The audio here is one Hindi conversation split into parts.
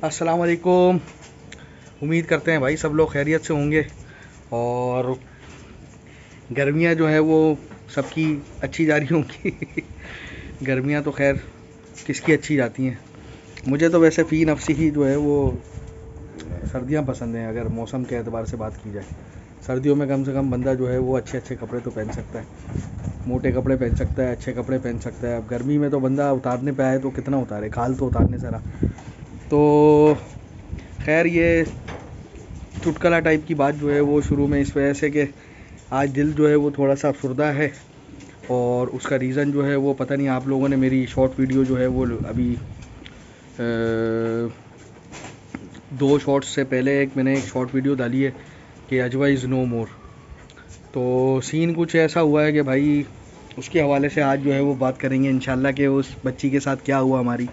अस्सलाम वालेकुम। उम्मीद करते हैं भाई सब लोग खैरियत से होंगे और गर्मियाँ जो है वो सबकी अच्छी जा रही होंगी। गर्मियाँ तो खैर किसकी अच्छी जाती हैं। मुझे तो वैसे फ़ी नफ्सी ही जो है वो सर्दियाँ पसंद हैं। अगर मौसम के एतबार से बात की जाए, सर्दियों में कम से कम बंदा जो है वो अच्छे अच्छे कपड़े तो पहन सकता है, मोटे कपड़े पहन सकता है, अच्छे कपड़े पहन सकता है। अब गर्मी में तो बंदा उतारने पे आए तो कितना उतारे, खाल तो उतारने से रहा। तो खैर ये चुटकुला टाइप की बात जो है वो शुरू में इस वजह से कि आज दिल जो है वो थोड़ा सा अफसरदा है और उसका रीज़न जो है वो पता नहीं। आप लोगों ने मेरी शॉर्ट वीडियो जो है वो अभी 2 शॉर्ट्स से पहले मैंने एक शॉर्ट वीडियो डाली है कि अजवा इज़ नो मोर। तो सीन कुछ ऐसा हुआ है कि भाई उसके हवाले से आज जो है वो बात करेंगे इंशाल्लाह कि उस बच्ची के साथ क्या हुआ हमारी,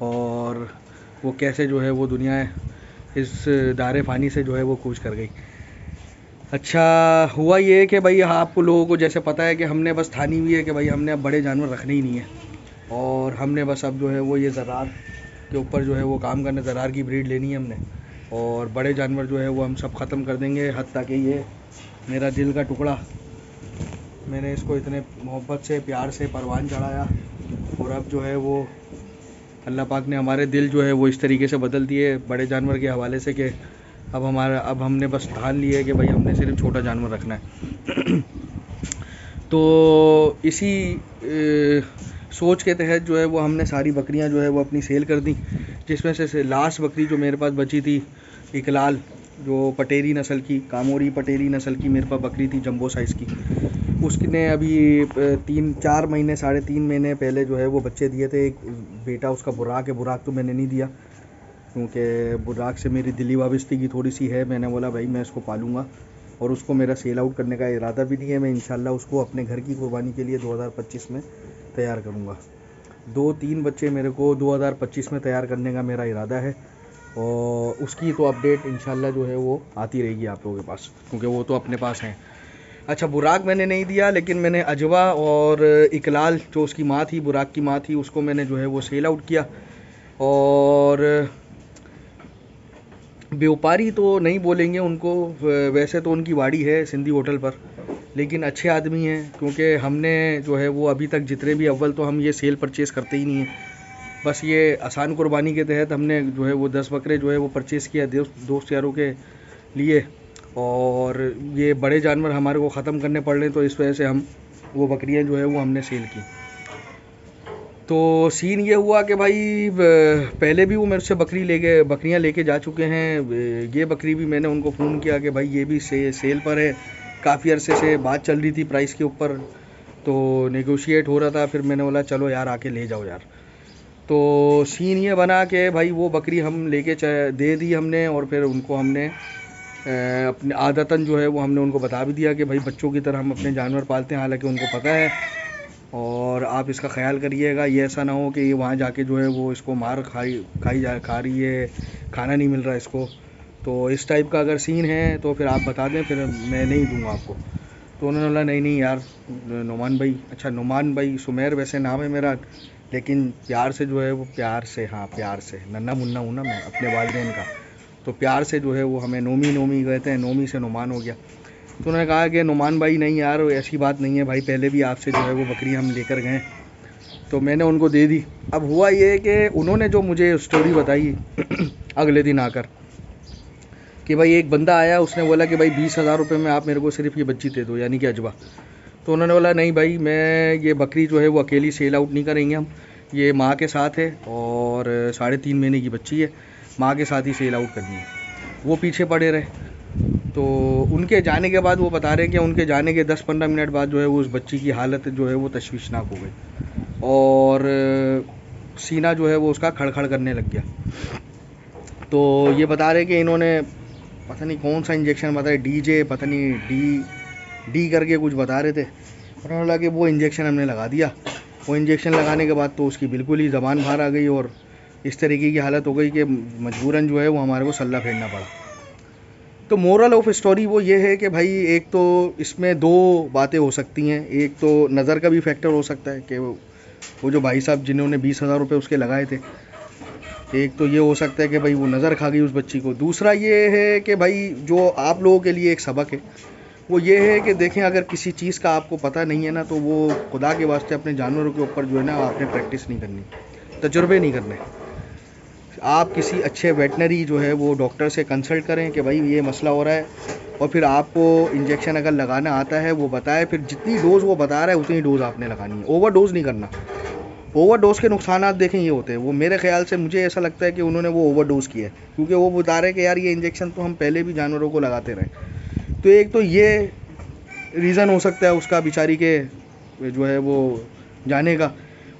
और वो कैसे जो है वो दुनिया इस दायरे फ़ानी से जो है वो कूच कर गई। अच्छा हुआ ये कि भाई आपको लोगों को जैसे पता है कि हमने बस ठानी हुई है कि भाई हमने अब बड़े जानवर रखने ही नहीं है और हमने बस अब जो है वो ये ज़रार के ऊपर जो है वो काम करना, ज़रार की ब्रीड लेनी है हमने और बड़े जानवर जो है वो हम सब ख़त्म कर देंगे। हत्ता कि ये मेरा दिल का टुकड़ा, मैंने इसको इतने मोहब्बत से प्यार से परवान चढ़ाया और अब जो है वो अल्लाह पाक ने हमारे दिल जो है वो इस तरीके से बदल दिए बड़े जानवर के हवाले से कि अब हमने बस ठान लिया है कि भाई हमने सिर्फ छोटा जानवर रखना है। तो इसी सोच के तहत जो है वो हमने सारी बकरियां जो है वो अपनी सेल कर दी, जिसमें से लास्ट बकरी जो मेरे पास बची थी इकलाल, जो पटेरी नस्ल की, कामोरी पटेरी नस्ल की मेरे पास बकरी थी जंबो साइज़ की। उसने अभी 3-4 महीने 3.5 महीने पहले जो है वो बच्चे दिए थे। एक बेटा उसका बुराक है, बुराक तो मैंने नहीं दिया क्योंकि बुराक से मेरी दिली वाबस्तगी थोड़ी सी है। मैंने बोला भाई मैं इसको पालूंगा और उसको मेरा सेल आउट करने का इरादा भी नहीं है। मैं इंशाल्लाह उसको अपने घर की कुर्बानी के लिए 2025 में तैयार करूंगा। 2-3 बच्चे मेरे को 2025 में तैयार करने का मेरा इरादा है और उसकी तो अपडेट इंशाल्लाह जो है वो आती रहेगी आप लोगों के पास, क्योंकि वो तो अपने पास हैं। अच्छा बुराक मैंने नहीं दिया, लेकिन मैंने अजवा और इकलाल जो उसकी माँ थी, बुराक की माँ थी, उसको मैंने जो है वो सेल आउट किया। और व्यापारी तो नहीं बोलेंगे उनको, वैसे तो उनकी वाड़ी है सिंधी होटल पर, लेकिन अच्छे आदमी हैं क्योंकि हमने जो है वो अभी तक जितने भी, अव्वल तो हम ये सेल परचेज़ करते ही नहीं हैं, बस ये आसान कुर्बानी के तहत हमने जो है वो 10 बकरे जो है वो परचेज़ किया दोस्त यारों के लिए, और ये बड़े जानवर हमारे को ख़त्म करने पड़ रहे, तो इस वजह से हम वो बकरियां जो है वो हमने सेल की। तो सीन ये हुआ कि भाई पहले भी वो मेरे से बकरियां लेके जा चुके हैं। ये बकरी भी मैंने उनको फ़ोन किया कि भाई ये भी सेल पर है। काफ़ी अरसे से बात चल रही थी प्राइस के ऊपर, तो नेगोशिएट हो रहा था। फिर मैंने बोला चलो यार आके ले जाओ यार। तो सीन ये बना कि भाई वो बकरी हम लेके दे दी हमने, और फिर उनको हमने अपने आदतन जो है वो हमने उनको बता भी दिया कि भाई बच्चों की तरह हम अपने जानवर पालते हैं, हालांकि उनको पता है। और आप इसका ख्याल करिएगा, ये ऐसा ना हो कि ये वहाँ जाके जो है वो इसको मार खा रही है, खाना नहीं मिल रहा इसको। तो इस टाइप का अगर सीन है तो फिर आप बता दें, फिर मैं नहीं दूंगा आपको। तो उन्होंने बोला नहीं नहीं यार नुमान भाई, अच्छा नुमान भाई, सुमेर वैसे नाम है मेरा, लेकिन प्यार से जो है वो, प्यार से, हाँ प्यार से, नन्ना मुन्ना हूँ ना मैं अपने वालिदैन का, तो प्यार से जो है वो हमें नोमी नोमी कहते हैं, नोमी से नुमान हो गया। तो उन्होंने कहा कि नुमान भाई नहीं यार ऐसी बात नहीं है भाई, पहले भी आपसे जो है वो बकरी हम लेकर गए, तो मैंने उनको दे दी। अब हुआ ये कि उन्होंने जो मुझे स्टोरी बताई अगले दिन आकर कि भाई एक बंदा आया, उसने बोला कि भाई 20,000 रुपये में आप मेरे को सिर्फ ये बच्ची दे दो, यानी कि अजवा। तो उन्होंने बोला नहीं भाई, मैं ये बकरी जो है वो अकेली सेल आउट नहीं करेंगे हम, ये माँ के साथ है और 3.5 महीने की बच्ची है, माँ के साथ ही सेल आउट करनी है। वो पीछे पड़े रहे। तो उनके जाने के बाद वो बता रहे हैं कि उनके जाने के 10-15 मिनट बाद जो है वो उस बच्ची की हालत जो है वो तशवीशनाक हो गई और सीना जो है वो उसका खड़खड़ करने लग गया। तो ये बता रहे कि इन्होंने पता नहीं कौन सा इंजेक्शन बताया, डीजे पता नहीं डी करके कुछ बता रहे थे। उन्होंने बोला कि वो इंजेक्शन हमने लगा दिया। वो इंजेक्शन लगाने के बाद तो उसकी बिल्कुल ही ज़बान बाहर आ गई और इस तरीके की हालत हो गई कि मजबूरन जो है वो हमारे को सल्ला फेरना पड़ा। तो मोरल ऑफ स्टोरी वो ये है कि भाई एक तो इसमें 2 बातें हो सकती हैं। एक तो नज़र का भी फैक्टर हो सकता है कि वो जो भाई साहब जिन्होंने 20,000 रुपये उसके लगाए थे, एक तो ये हो सकता है कि भाई वो नज़र खा गई उस बच्ची को। दूसरा ये है कि भाई जो आप लोगों के लिए एक सबक है वो ये है कि देखें, अगर किसी चीज़ का आपको पता नहीं है ना, तो वो खुदा के वास्ते अपने जानवरों के ऊपर जो है ना आपने प्रैक्टिस नहीं करनी, तजुर्बे नहीं करने। आप किसी अच्छे वेटनरी जो है वो डॉक्टर से कंसल्ट करें कि भाई ये मसला हो रहा है, और फिर आपको इंजेक्शन अगर लगाना आता है वो बताए, फिर जितनी डोज़ वो बता रहा है उतनी डोज़ आपने लगानी है, ओवर डोज़ नहीं करना। ओवर डोज़ के नुकसानात देखें ये होते हैं, वो मेरे ख्याल से मुझे ऐसा लगता है कि उन्होंने वो ओवर डोज़ किया है, क्योंकि वो बता रहे हैं कि यार ये इंजेक्शन तो हम पहले भी जानवरों को लगाते रहे। तो एक तो ये रीज़न हो सकता है उसका बेचारी के जो है वो जाने का।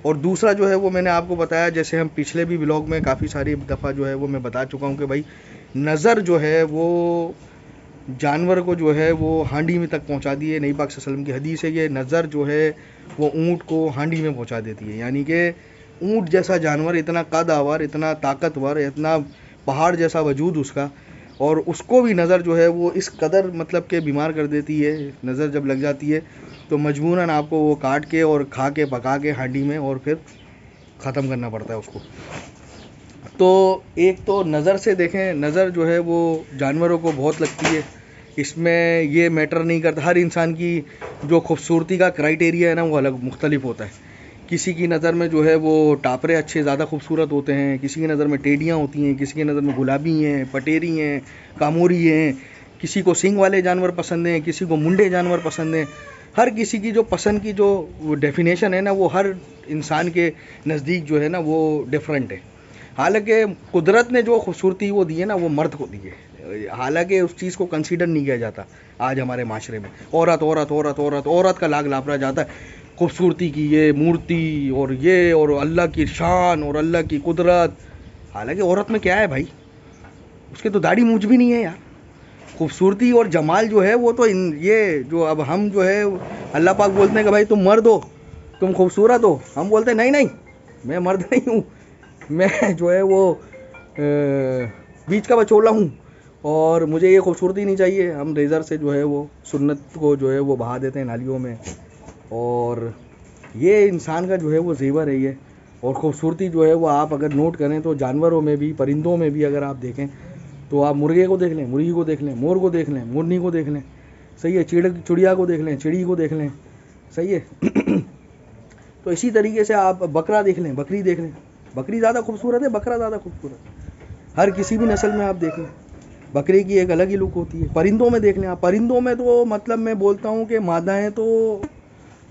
और दूसरा जो है वो मैंने आपको बताया, जैसे हम पिछले भी व्लॉग में काफ़ी सारी दफ़ा जो है वो मैं बता चुका हूँ कि भाई नज़र जो है वो जानवर को जो है वो हांडी में तक पहुँचा दी है। नबी पाक सल्लल्लाहु अलैहि वसल्लम की हदीस है कि नज़र जो है वो ऊँट को हांडी में पहुँचा देती है। यानी कि ऊँट जैसा जानवर, इतना कदावर, इतना ताकतवर, इतना पहाड़ जैसा वजूद उसका, और उसको भी नज़र जो है वो इस कदर मतलब के बीमार कर देती है। नज़र जब लग जाती है तो मजबूरन आपको वो काट के और खा के पका के हांडी में और फिर ख़त्म करना पड़ता है उसको। तो एक तो नज़र से देखें, नज़र जो है वो जानवरों को बहुत लगती है, इसमें ये मैटर नहीं करता। हर इंसान की जो खूबसूरती का क्राइटेरिया है ना वो अलग मुख्तलिफ होता है। किसी की नज़र में जो है वो टापरे अच्छे ज़्यादा खूबसूरत होते हैं, किसी की नज़र में टेडियाँ होती हैं, किसी की नज़र में गुलाबी हैं, पटेरी हैं, कामोरी हैं, किसी को सींग वाले जानवर पसंद हैं, किसी को मुंडे जानवर पसंद हैं। हर किसी की जो पसंद की जो डेफिनेशन है ना वो हर इंसान के नज़दीक जो है ना वो डिफरेंट है। हालांकि कुदरत ने जो खूबसूरती वो दी है ना वो मर्द को दी है, हालांकि उस चीज़ को कंसीडर नहीं किया जाता। आज हमारे माशरे में औरत औरत औरत औरत औरत का लाग लापरा जाता है, खूबसूरती की ये मूर्ति और ये और अल्लाह की शान और अल्लाह की कुदरत। हालांकि औरत में क्या है भाई, उसके तो दाढ़ी मूंछ भी नहीं है यार। खूबसूरती और जमाल जो है वो तो ये जो अब हम जो है अल्लाह पाक बोलते हैं कि भाई तुम मर्द हो, तुम खूबसूरत हो, हम बोलते हैं नहीं नहीं मैं मर्द नहीं हूँ, मैं जो है वो बीच का बचोला हूँ और मुझे ये खूबसूरती नहीं चाहिए। हम रेज़र से जो है वो सुन्नत को जो है वो बहा देते हैं नालियों में, और ये इंसान का जो है वो ज़ेवर है ये। और ख़ूबसूरती जो है वो आप अगर नोट करें तो जानवरों में भी, परिंदों में भी अगर आप देखें तो आप मुर्गे को देख लें, मुर्गी को देख लें, मोर को देख लें, मोरनी को देख लें, सही है, चिड़िया को देख लें, चिड़ी को देख लें, सही है। तो इसी तरीके से आप बकरा देख लें, बकरी देख लें, बकरी ज़्यादा खूबसूरत है, बकरा ज़्यादा खूबसूरत। हर किसी भी नस्ल में आप देख लें बकरे की एक अलग ही लुक होती है। परिंदों में देख लें आप, परिंदों में तो मतलब मैं बोलता हूँ कि मादाएँ तो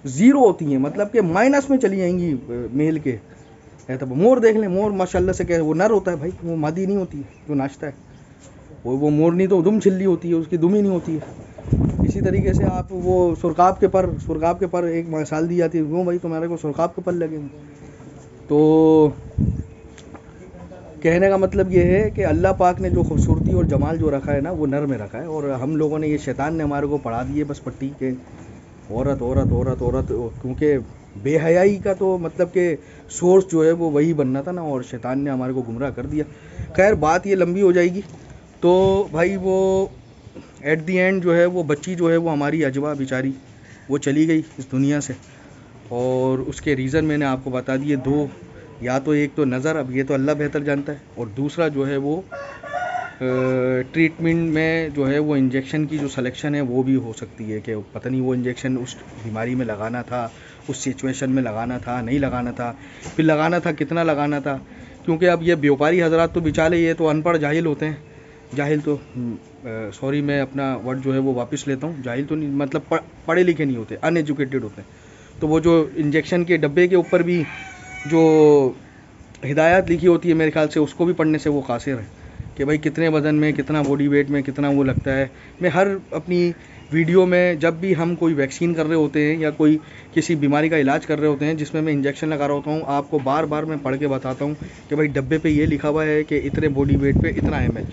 ज़ीरो होती हैं, मतलब कि माइनस में चली जाएंगी मेल के। है तो मोर देख लें, मोर माशाल्लाह से क्या वो नर होता है भाई, वो मादी नहीं होती है जो नाचता है। वो मोरनी तो दुम छिल्ली होती है, उसकी दुम ही नहीं होती है। इसी तरीके से आप वो सुरकाब के पर एक मिसाल दी जाती है, क्यों भाई तुम्हारे को सुरकाब के पर लगे। तो कहने का मतलब ये है कि अल्लाह पाक ने जो खूबसूरती और जमाल जो रखा है ना वो नर में रखा है, और हम लोगों ने, ये शैतान ने हमारे को पढ़ा दिए बस पट्टी के औरत औरत औरत औरत। क्योंकि बेहयाई का तो मतलब कि सोर्स जो है वो वही बनना था ना, और शैतान ने हमारे को गुमराह कर दिया। खैर बात ये लंबी हो जाएगी। तो भाई वो एट दी एंड जो है वो बच्ची जो है वो हमारी अजवा बेचारी वो चली गई इस दुनिया से, और उसके रीज़न मैंने आपको बता दिए दो। या तो एक तो नज़र, अब ये तो अल्लाह बेहतर जानता है, और दूसरा जो है वो ट्रीटमेंट में जो है वो इंजेक्शन की जो सिलेक्शन है वो भी हो सकती है कि पता नहीं वो इंजेक्शन उस बीमारी में लगाना था, उस सिचुएशन में लगाना था, नहीं लगाना था, फिर लगाना था कितना लगाना था। क्योंकि अब ये व्यापारी हजरात तो बेचारे ये तो अनपढ़ जाहिल होते हैं, जाहिल तो सॉरी मैं अपना वर्ड जो है वो वापस लेता हूँ, जाहिल तो नहीं मतलब पढ़े लिखे नहीं होते, अनएजुकेटेड होते हैं। तो वो जो इंजेक्शन के डब्बे के ऊपर भी जो हिदायत लिखी होती है मेरे ख्याल से उसको भी पढ़ने से वो कासिर है कि भाई कितने वज़न में, कितना बॉडी वेट में कितना वो लगता है। मैं हर अपनी वीडियो में जब भी हम कोई वैक्सीन कर रहे होते हैं या कोई किसी बीमारी का इलाज कर रहे होते हैं जिसमें मैं इंजेक्शन लगा रहा होता हूँ, आपको बार बार मैं पढ़ के बताता हूँ कि भाई डब्बे पे ये लिखा हुआ है कि इतने बॉडी वेट पे इतना ml।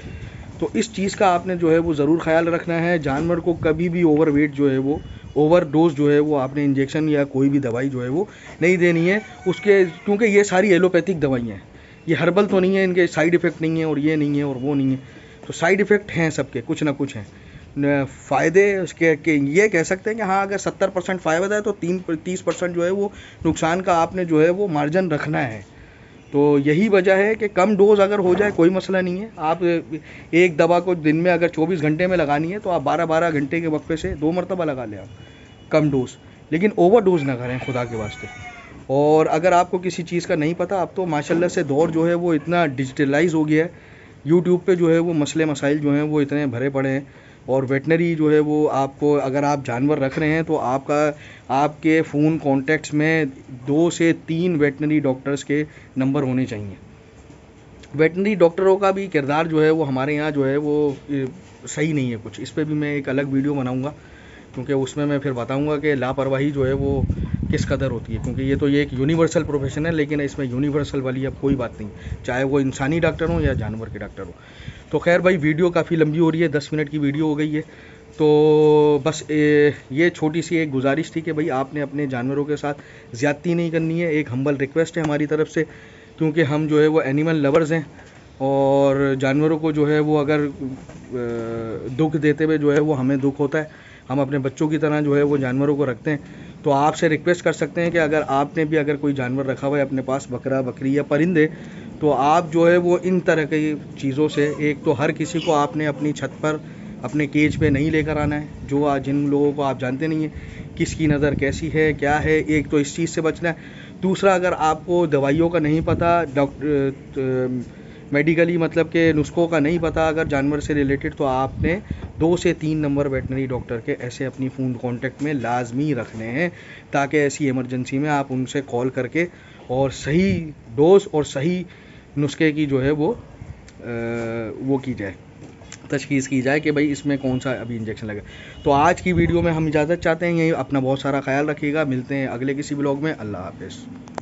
तो इस चीज़ का आपने जो है वो ज़रूर ख्याल रखना है। जानवर को कभी भी ओवर वेट जो है वो ओवर डोज जो है वो आपने इंजेक्शन या कोई भी दवाई जो है वो नहीं देनी है उसके, क्योंकि ये सारी एलोपैथिक दवाइयाँ हैं, ये हर्बल तो नहीं है, इनके साइड इफ़ेक्ट नहीं है और ये नहीं है और वो नहीं है। तो साइड इफ़ेक्ट हैं सबके, कुछ ना कुछ हैं। फ़ायदे उसके के ये कह सकते हैं कि हाँ अगर 70% फ़ायदा है तो 30% जो है वो नुकसान का आपने जो है वो मार्जिन रखना है। तो यही वजह है कि कम डोज अगर हो जाए कोई मसला नहीं है। आप एक दवा को दिन में अगर 24 घंटे में लगानी है तो आप 12-12 घंटे के वक्फे से 2 मरतबा लगा लें आप, कम डोज, लेकिन ओवर डोज ना करें खुदा के वास्ते। और अगर आपको किसी चीज़ का नहीं पता, अब तो माशाल्लाह से दौर जो है वो इतना डिजिटलाइज हो गया है, यूट्यूब पे जो है वो मसले मसाइल जो हैं वो इतने भरे पड़े हैं। और वेटनरी जो है वो आपको, अगर आप जानवर रख रहे हैं तो आपके फ़ोन कॉन्टैक्ट्स में 2 से 3 वेटनरी डॉक्टर्स के नंबर होने चाहिए। वेटनरी डॉक्टरों का भी किरदार जो है वो हमारे यहाँ जो है वो सही नहीं है कुछ। इस पर भी मैं एक अलग वीडियो बनाऊँगा, क्योंकि उसमें मैं फिर बताऊँगा कि लापरवाही जो है वो किस कदर होती है, क्योंकि ये एक यूनिवर्सल प्रोफेशन है, लेकिन इसमें यूनिवर्सल वाली अब कोई बात नहीं, चाहे वो इंसानी डॉक्टर हो या जानवर के डॉक्टर हो। तो खैर भाई, वीडियो काफ़ी लंबी हो रही है, 10 मिनट की वीडियो हो गई है। तो बस ये छोटी सी एक गुजारिश थी कि भाई आपने अपने जानवरों के साथ ज़्यादती नहीं करनी है, एक हम्बल रिक्वेस्ट है हमारी तरफ से, क्योंकि हम जो है वो एनिमल लवर्स हैं और जानवरों को जो है वो अगर दुख देते हुए जो है वो हमें दुख होता है। हम अपने बच्चों की तरह जो है वो जानवरों को रखते हैं। तो आपसे रिक्वेस्ट कर सकते हैं कि अगर आपने भी अगर कोई जानवर रखा हुआ है अपने पास, बकरा बकरी या परिंदे, तो आप जो है वो इन तरह की चीज़ों से, एक तो हर किसी को आपने अपनी छत पर अपने केज पे नहीं लेकर आना है, जो जिन लोगों को आप जानते नहीं हैं किसकी नज़र कैसी है क्या है, एक तो इस चीज़ से बचना है। दूसरा, अगर आपको दवाइयों का नहीं पता, मेडिकली मतलब के नुस्खों का नहीं पता अगर जानवर से रिलेटेड, तो आपने 2 से 3 नंबर वेटनरी डॉक्टर के ऐसे अपनी फ़ोन कॉन्टैक्ट में लाजमी रखने हैं, ताकि ऐसी इमरजेंसी में आप उनसे कॉल करके और सही डोज और सही नुस्खे की जो है वो की जाए, तशखीस की जाए कि भाई इसमें कौन सा अभी इंजेक्शन लगे। तो आज की वीडियो में हम इजाज़त चाहते हैं, यही अपना बहुत सारा ख्याल रखिएगा, मिलते हैं अगले किसी ब्लॉग में। अल्लाह हाफ़िज़।